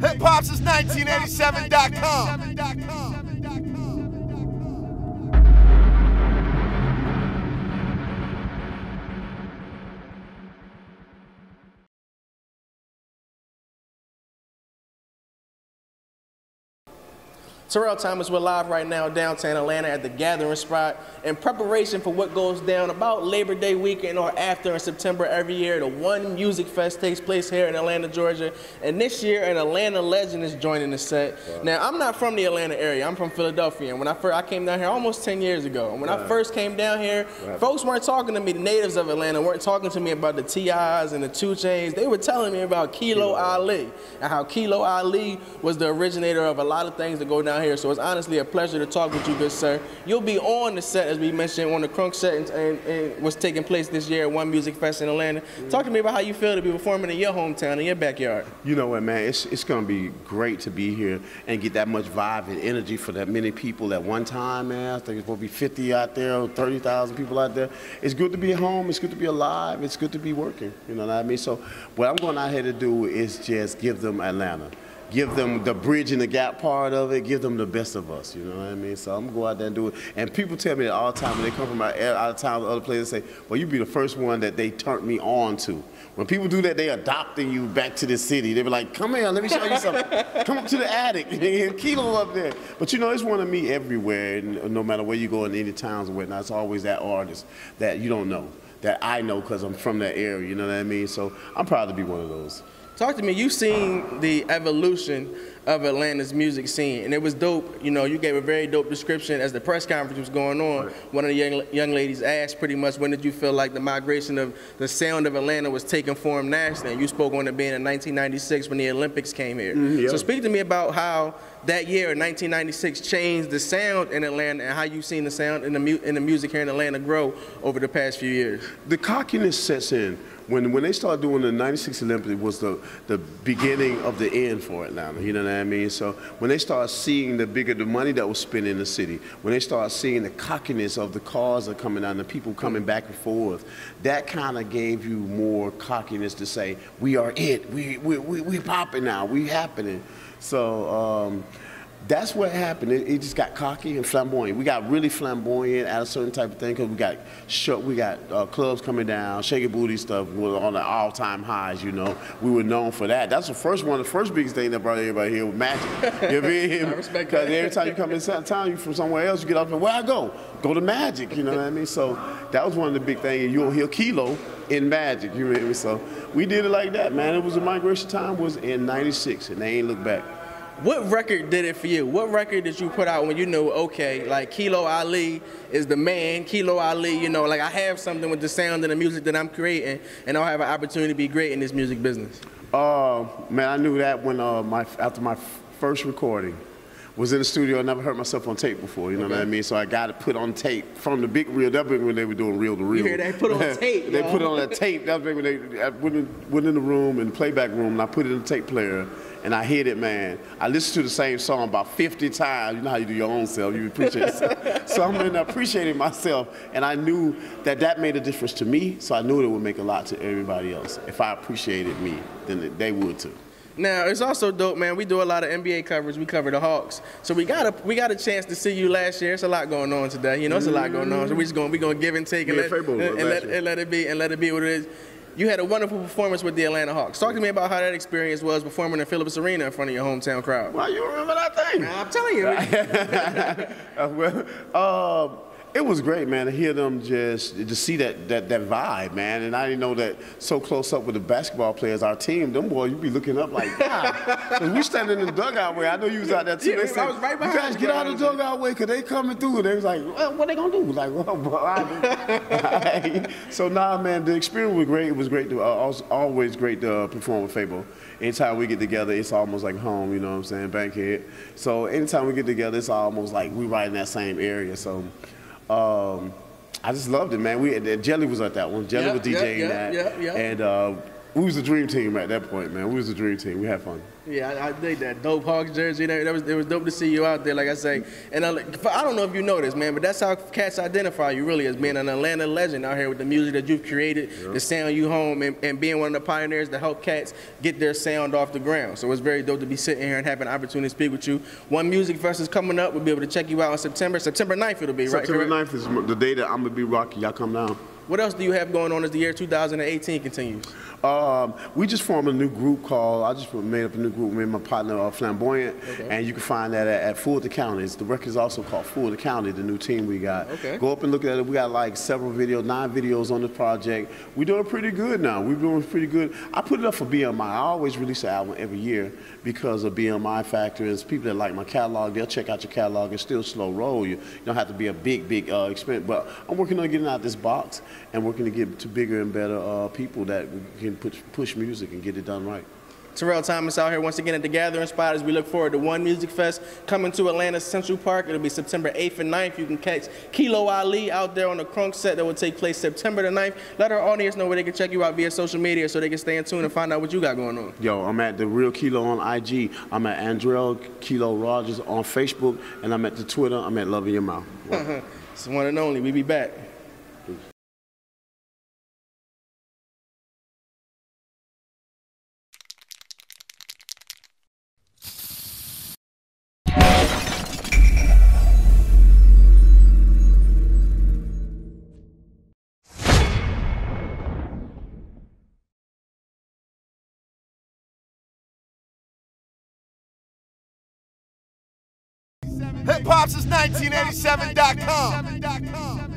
Hip-hop since 1987.com. Terrell Thomas, we're live right now downtown Atlanta at the Gathering Spot in preparation for what goes down about Labor Day weekend or after in September every year. The OneMusicFest takes place here in Atlanta, Georgia, and this year an Atlanta legend is joining the set. Wow. Now, I'm not from the Atlanta area. I'm from Philadelphia, and when I came down here almost 10 years ago, and when I first came down here, folks weren't talking to me, the natives of Atlanta weren't talking to me about the T.I.s and the 2 Chainz. They were telling me about Kilo Ali and how Kilo Ali was the originator of a lot of things that go down here. So it's honestly a pleasure to talk with you, good sir. You'll be on the set, as we mentioned, on the Crunk Set and what's taking place this year at OneMusicFest in Atlanta. Talk to me about how you feel to be performing in your hometown, in your backyard. You know what, man, it's going to be great to be here and get that much vibe and energy for that many people at one time, man. I think it's going to be 50 out there or 30,000 people out there. It's good to be at home. It's good to be alive. It's good to be working. You know what I mean? So what I'm going out here to do is just give them Atlanta. Give them the bridge and the gap part of it, give them the best of us, you know what I mean? So I'm gonna go out there and do it. And people tell me that all the time when they come from out of town, other places, say, well, you be the first one that they turned me on to. When people do that, they adopting you back to the city. They be like, come here, let me show you something. Come up to the attic, Kilo up there. But you know, it's one of me everywhere, and no matter where you go in any towns or whatnot, it's always that artist that you don't know, that I know because I'm from that area, you know what I mean? So I'm proud to be one of those. Talk to me, you've seen the evolution of Atlanta's music scene, and it was dope. You know, you gave a very dope description as the press conference was going on. One of the young ladies asked pretty much, when did you feel like the migration of the sound of Atlanta was taking form nationally? And you spoke on it being in 1996 when the Olympics came here. So speak to me about how that year in 1996 changed the sound in Atlanta and how you've seen the sound in the music here in Atlanta grow over the past few years. The cockiness sets in. When they started doing the 96 Olympics, it was the beginning of the end for Atlanta, you know what I mean? So when they started seeing the money that was spent in the city, when they started seeing the cockiness of the cars that are coming down, the people coming back and forth, that kind of gave you more cockiness to say, we are it, we popping now, we happening. So that's what happened. It just got cocky and flamboyant. We got really flamboyant at a certain type of thing because we got clubs coming down, shaky booty stuff on the all-time highs. You know, we were known for that. That's the first biggest thing that brought everybody here with magic. You know what I mean? Because every time you come in town, you from somewhere else, you get up and where I go to Magic. You know what I mean? So that was one of the big things. And you'll hear Kilo in Magic. You know what I mean? So we did it like that, man. It was the migration time was in '96, and they ain't looked back. What record did it for you? What record did you put out when you knew, okay, like Kilo Ali is the man, Kilo Ali, you know, like I have something with the sound and the music that I'm creating, and I'll have an opportunity to be great in this music business? Man, I knew that when after my first recording. Was in the studio, I never heard myself on tape before, you know what I mean? So I got it put on tape from the big reel. That was when they were doing reel to reel. You hear that? Put on tape. They put it on that tape. That was when I went in the room, in the playback room, and I put it in the tape player, and I hit it, man. I listened to the same song about 50 times. You know how you do your own self, you appreciate yourself. So I'm in there appreciating myself, and I knew that made a difference to me, so I knew it would make a lot to everybody else. If I appreciated me, then they would too. Now, it's also dope, man. We do a lot of NBA coverage. We cover the Hawks. So we got a chance to see you last year. It's a lot going on today. You know, it's a lot going on. So we're gonna give and take and let it be what it is. You had a wonderful performance with the Atlanta Hawks. Talk to me about how that experience was performing in Phillips Arena in front of your hometown crowd. Well, you remember that thing? I'm telling you. It was great, man, to hear them to see that vibe, man. And I didn't know that so close up with the basketball players, our team, them boys, you be looking up like, God. We standing in the dugout way. I know you was out there too. They said, I was right behind you guys get out of the dugout way because they coming through. And they was like, well, what they gonna do? Like, well, so nah, man, the experience was great. It was great to, always great to perform with Fabo. Anytime we get together, it's almost like home, you know what I'm saying, Bankhead. So anytime we get together, it's almost like we right in that same area. So I just loved it, man. Jelly was at that one. Jelly was DJing that. And We was the dream team at that point, man. We was the dream team. We had fun. Yeah, I dig that dope Hawks jersey. It was dope to see you out there, like I say. And I don't know if you know this, man, but that's how cats identify you really as being an Atlanta legend out here with the music that you've created, the sound you home, and being one of the pioneers to help cats get their sound off the ground. So it's very dope to be sitting here and having an opportunity to speak with you. OneMusicFest is coming up. We'll be able to check you out in September 9th it'll be, right? September 9th is the day that I'm going to be rocking. Y'all come down. What else do you have going on as the year 2018 continues? We just formed a new group I just made up a new group with my partner, Flamboyant, and you can find that at Fool the County. The record is also called Fool the County, the new team we got. Go up and look at it. We got like several videos, 9 videos on the project. We're doing pretty good now. We're doing pretty good. I put it up for BMI. I always release an album every year because of BMI factors. People that like my catalog, they'll check out your catalog. It's still slow roll. You don't have to be a big expense. But I'm working on getting out this box and working to get to bigger and better people that can push music and get it done right. Terrell Thomas out here once again at the Gathering Spot as we look forward to OneMusicFest coming to Atlanta's Central Park. It'll be September 8th and 9th. You can catch Kilo Ali out there on the Crunk Set that will take place September the 9th. Let our audience know where they can check you out via social media so they can stay in tune and find out what you got going on. Yo, I'm at The Real Kilo on IG. I'm at Andrell Kilo Rogers on Facebook, and I'm at the Twitter. I'm at Love in Your Mouth. It's the one and only. We be back. Hip hop since 1987.com.